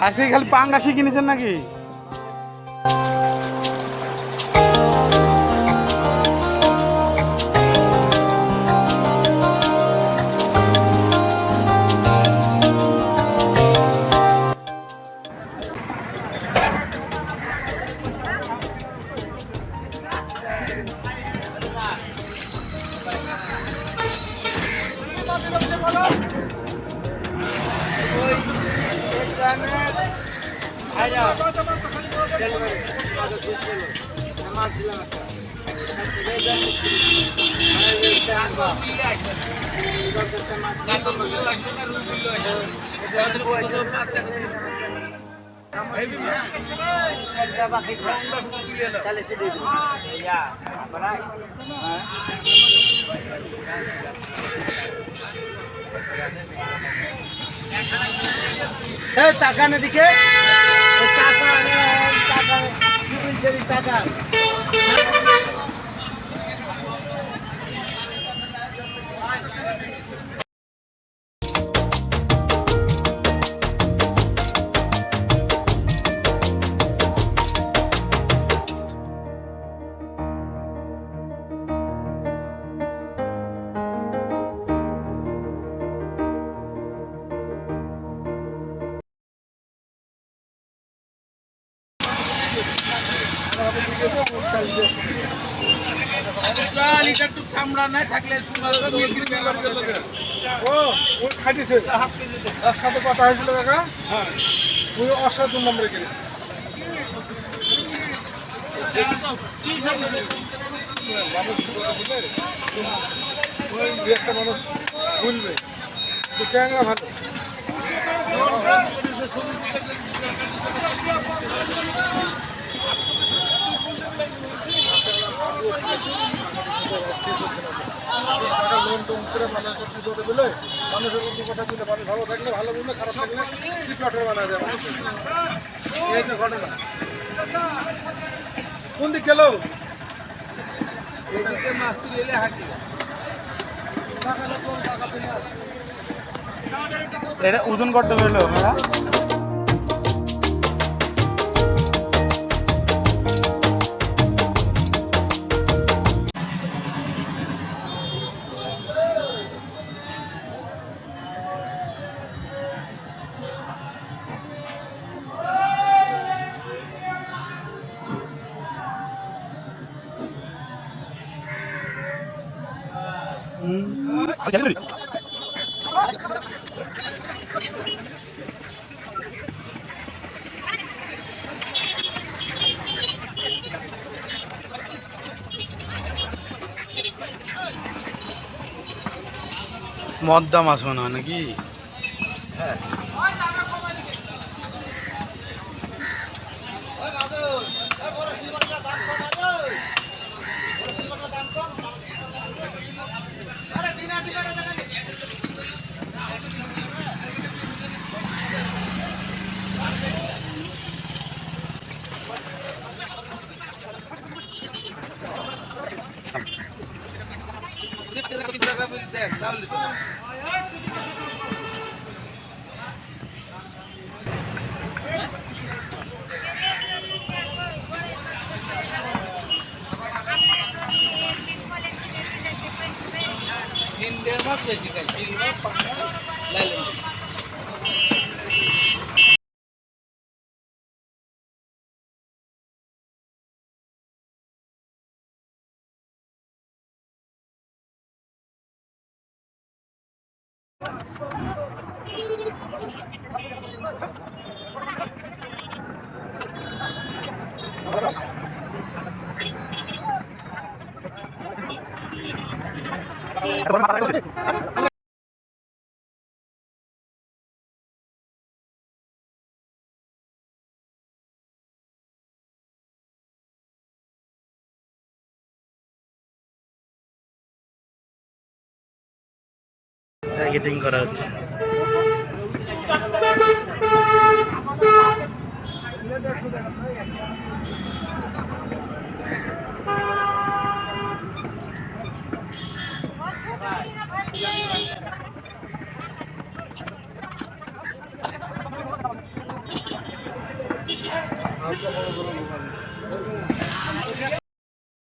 আজকে খালি পাঙ্গাসি কিনেছেন নাকি? টাকা না দিকে টাকা টাকা কি বলছে টাকা চামড়া নাই থাকলে ও খাটিছে তার সাথে কথা হয়েছিল কাকা ওই অসাধু নম্বরে কিনে একটা মানুষ ভুলবে তো চ্যাংরা ভালো লোন টোন করে মানুষের পুজোতে দিলে মানুষের মধ্যে কথা দিলে মানুষ ভালো থাকলে ভালো বললে খারাপ থাকলে চিটমাটের বানা যায় এই যে ঘটনা কোন দিক গেল এদিকে মাছ তুলে এলে হাঁটি এটা ওজন করতে হলো আপনারা মদ্দা মাছ মনে হয় নাকি? হ্যাঁ টার্গেটিং করা হচ্ছে। হালকা বড় করে লোক আছে।